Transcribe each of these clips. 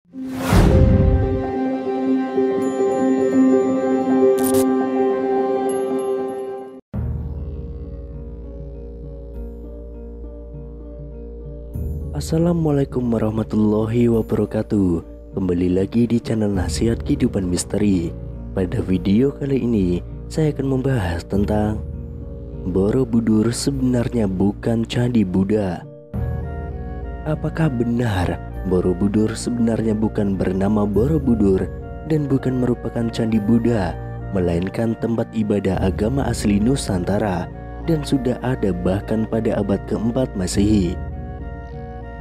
Assalamualaikum warahmatullahi wabarakatuh. Kembali lagi di channel Nasihat Kehidupan Misteri. Pada video kali ini saya akan membahas tentang Borobudur sebenarnya bukan Candi Buddha. Apakah benar Borobudur sebenarnya bukan bernama Borobudur dan bukan merupakan Candi Buddha, melainkan tempat ibadah agama asli Nusantara dan sudah ada bahkan pada abad keempat Masehi?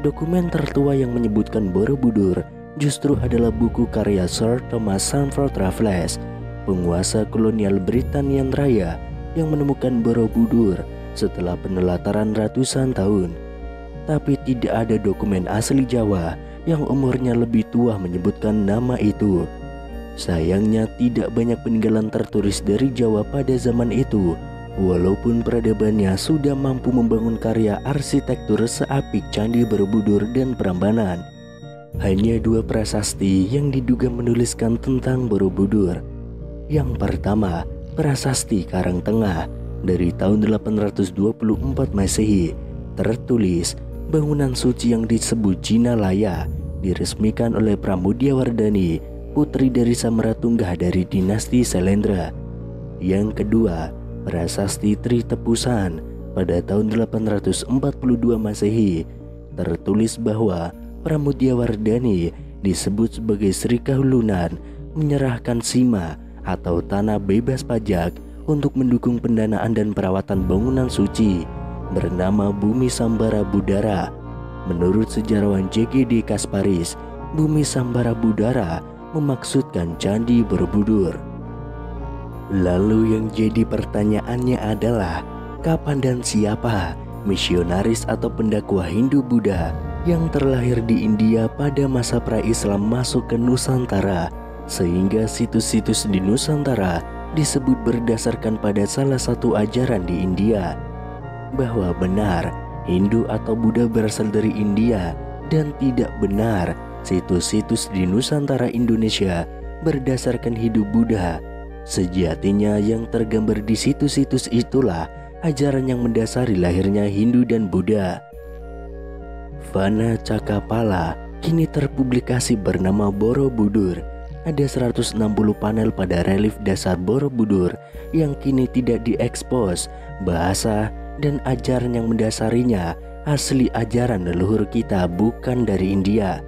Dokumen tertua yang menyebutkan Borobudur justru adalah buku karya Sir Thomas Sandford Raffles, penguasa kolonial Britania Raya yang menemukan Borobudur setelah penelataran ratusan tahun. Tapi tidak ada dokumen asli Jawa yang umurnya lebih tua menyebutkan nama itu. Sayangnya tidak banyak peninggalan tertulis dari Jawa pada zaman itu, walaupun peradabannya sudah mampu membangun karya arsitektur seapik Candi Borobudur dan Prambanan. Hanya dua prasasti yang diduga menuliskan tentang Borobudur. Yang pertama, prasasti Karangtengah dari tahun 824 Masehi, tertulis bangunan suci yang disebut Jinalaya diresmikan oleh Pramudiawardhani, putri dari Samaratunggah dari dinasti Selendra. Yang kedua, prasasti Tri Tepusan pada tahun 842 Masehi, tertulis bahwa Pramudiawardhani disebut sebagai Sri Kahulunan menyerahkan sima atau tanah bebas pajak untuk mendukung pendanaan dan perawatan bangunan suci bernama Bumi Sambara Budara. Menurut sejarawan JGD Kasparis, Bumi Sambara Budara memaksudkan Candi Borobudur. Lalu yang jadi pertanyaannya adalah, kapan dan siapa misionaris atau pendakwah Hindu Buddha yang terlahir di India pada masa pra-Islam masuk ke Nusantara, sehingga situs-situs di Nusantara disebut berdasarkan pada salah satu ajaran di India, bahwa benar Hindu atau Buddha berasal dari India, dan tidak benar situs-situs di Nusantara Indonesia berdasarkan hidup Buddha. Sejatinya yang tergambar di situs-situs itulah ajaran yang mendasari lahirnya Hindu dan Buddha. Vana Cakapala kini terpublikasi bernama Borobudur. Ada 160 panel pada relief dasar Borobudur yang kini tidak diekspos. Bahasa dan ajaran yang mendasarinya asli ajaran leluhur kita, bukan dari India.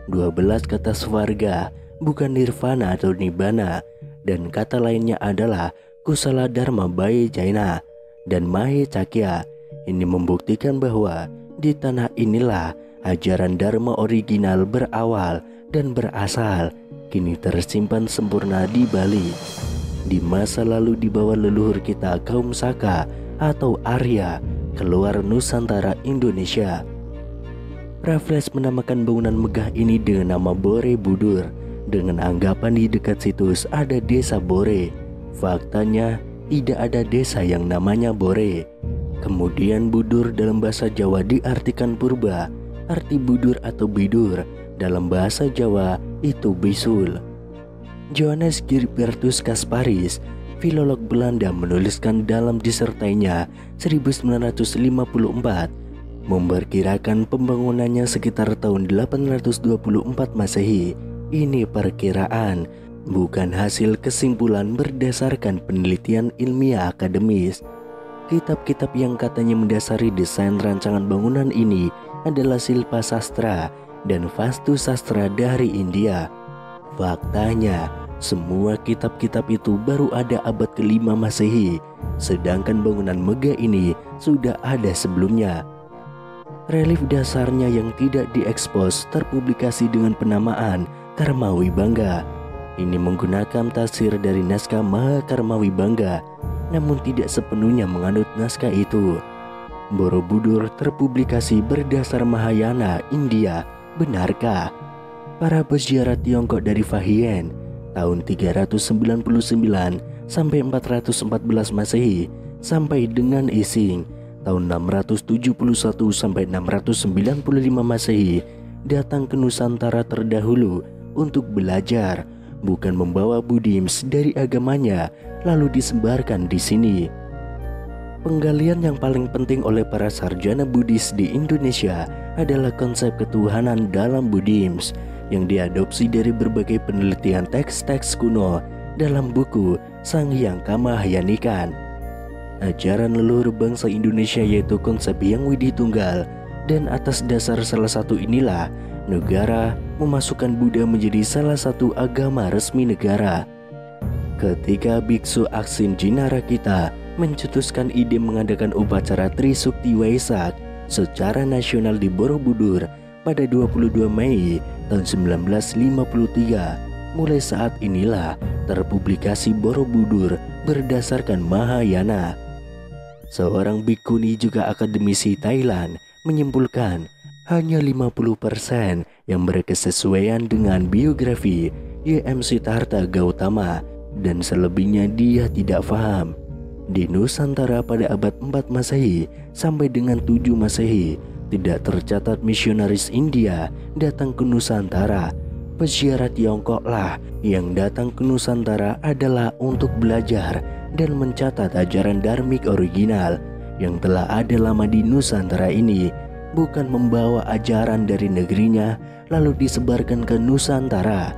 12 kata swarga bukan nirvana atau nibbana, dan kata lainnya adalah kusala dharma bae jaina dan mahe cakya. Ini membuktikan bahwa di tanah inilah ajaran dharma original berawal dan berasal, kini tersimpan sempurna di Bali. Di masa lalu dibawa leluhur kita kaum Saka atau Arya keluar Nusantara Indonesia. Raffles menamakan bangunan megah ini dengan nama Borobudur dengan anggapan di dekat situs ada desa Bore. Faktanya tidak ada desa yang namanya Bore. Kemudian budur dalam bahasa Jawa diartikan purba. Arti budur atau bidur dalam bahasa Jawa itu bisul. Johannes Gilbertus Kasparis, filolog Belanda, menuliskan dalam disertainya 1954, memperkirakan pembangunannya sekitar tahun 824 Masehi. Ini perkiraan, bukan hasil kesimpulan berdasarkan penelitian ilmiah akademis. Kitab-kitab yang katanya mendasari desain rancangan bangunan ini adalah Silpa Sastra dan Vastu Sastra dari India. Faktanya, semua kitab-kitab itu baru ada abad ke-5 Masehi, sedangkan bangunan megah ini sudah ada sebelumnya. Relief dasarnya yang tidak diekspos terpublikasi dengan penamaan Karmawibangga. Ini menggunakan tafsir dari naskah Mahakarmawibangga, namun tidak sepenuhnya menganut naskah itu. Borobudur terpublikasi berdasar Mahayana India, benarkah? Para peziarah Tiongkok dari Fahien tahun 399 sampai 414 Masehi sampai dengan Ising tahun 671 sampai 695 Masehi datang ke Nusantara terdahulu untuk belajar, bukan membawa Buddhisme dari agamanya lalu disebarkan di sini. Penggalian yang paling penting oleh para sarjana Buddhis di Indonesia adalah konsep ketuhanan dalam Buddhisme yang diadopsi dari berbagai penelitian teks-teks kuno dalam buku Sang Hyang Kamahayanikan. Ajaran leluhur bangsa Indonesia yaitu konsep Hyang Widi Tunggal, dan atas dasar salah satu inilah negara memasukkan Buddha menjadi salah satu agama resmi negara. Ketika Biksu Aksin Jinarakita mencetuskan ide mengadakan upacara Trisukti Waisak secara nasional di Borobudur pada 22 Mei tahun 1953, mulai saat inilah terpublikasi Borobudur berdasarkan Mahayana. Seorang bikuni juga akademisi Thailand menyimpulkan hanya 50% yang berkesesuaian dengan biografi Y.M. Siddhartha Gautama dan selebihnya dia tidak paham. Di Nusantara pada abad 4 Masehi sampai dengan 7 Masehi tidak tercatat misionaris India datang ke Nusantara. Peziarah Tiongkok lah yang datang ke Nusantara adalah untuk belajar dan mencatat ajaran dharmik original yang telah ada lama di Nusantara ini, bukan membawa ajaran dari negerinya lalu disebarkan ke Nusantara.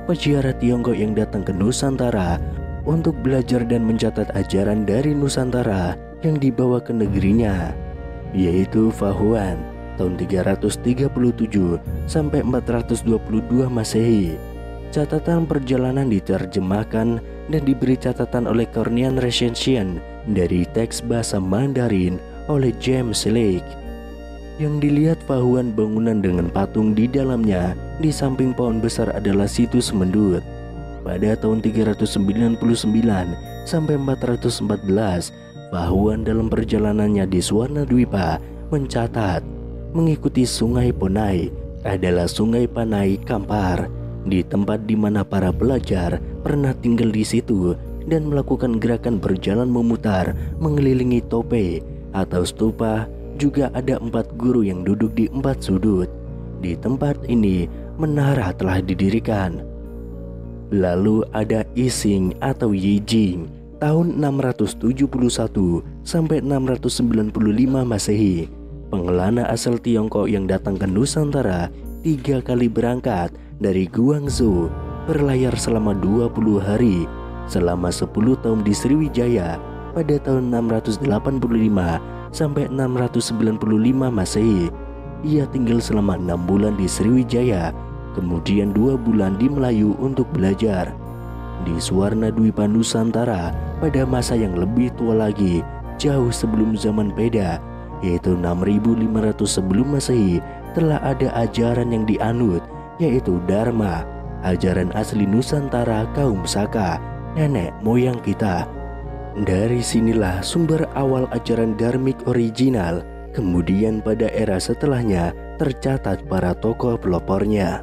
Peziarah Tiongkok yang datang ke Nusantara untuk belajar dan mencatat ajaran dari Nusantara yang dibawa ke negerinya, yaitu Fahuan tahun 337 sampai 422 Masehi. Catatan perjalanan diterjemahkan dan diberi catatan oleh Cornean Recension dari teks bahasa Mandarin oleh James Lake. Yang dilihat Fahuan bangunan dengan patung di dalamnya di samping pohon besar adalah situs Mendut. Pada tahun 399 sampai 414, Fahuan dalam perjalanannya di Suwarna Dwipa mencatat mengikuti Sungai Ponai adalah Sungai Panai Kampar, di tempat di mana para pelajar pernah tinggal di situ dan melakukan gerakan berjalan memutar mengelilingi tope atau stupa. Juga ada 4 guru yang duduk di 4 sudut. Di tempat ini menara telah didirikan. Lalu ada Ising atau Yijing tahun 671 sampai 695 Masehi. Pengelana asal Tiongkok yang datang ke Nusantara 3 kali berangkat dari Guangzhou, berlayar selama 20 hari, selama 10 tahun di Sriwijaya pada tahun 685 sampai 695 Masehi. Ia tinggal selama 6 bulan di Sriwijaya, kemudian 2 bulan di Melayu untuk belajar. Di Suwarna Dwipa Nusantara pada masa yang lebih tua lagi, jauh sebelum zaman Beda, yaitu 6500 sebelum Masehi, telah ada ajaran yang dianut, yaitu Dharma, ajaran asli Nusantara kaum Saka, nenek moyang kita. Dari sinilah sumber awal ajaran dharmik original. Kemudian pada era setelahnya tercatat para tokoh pelopornya.